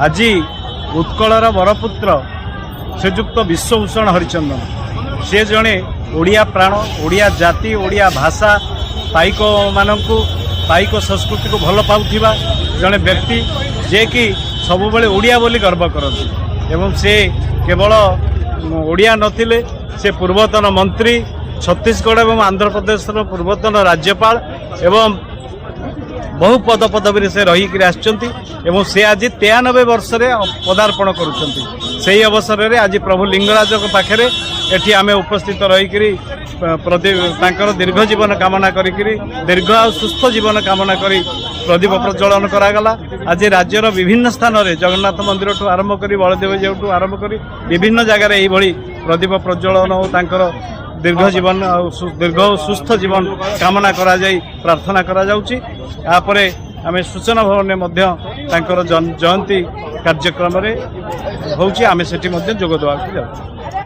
आज उत्कलर बरपुत्र श्रीजुक्त विश्वभूषण हरिचंदन से जड़े ओडिया प्राण, ओडिया जाति, ओडिया भाषा, पाइक मानू पाइक संस्कृति को भल पाउथिबा जड़े व्यक्ति जे कि सबुबले ओडिया बोली गर्व करती एवं से केवल ओडिया नथिले से पूर्वतन मंत्री, छत्तीसगढ़ एवं आंध्र प्रदेश पूर्वतन राज्यपाल एवं बहु पद पदवी से रहीकि आछंती एवं से आज 93 वर्ष पदार्पण करुछंती। सेही अवसर में आज प्रभु लिंगराज पाखे एठी आमे उपस्थित रहीकि तांकर दीर्घ जीवन कामना करी दीर्घ और सुस्थ जीवन कामना करी प्रदीप प्रज्वलन करागला। आज राज्यर विभिन्न स्थान में जगन्नाथ मंदिर ठू आरंभ कर बलदेव जेठू आरंभ कर विभिन्न जगार यही प्रदीप प्रज्वलन और तांकर दीर्घ जीवन दीर्घ सुस्थ जीवन कामना करा जाई प्रार्थना करा जाउची। यापरे आमे सूचना भवन में मध्य तांकर जयंती कार्यक्रम रे होउची आमे सेठी मध्य जोग देवा जाउची।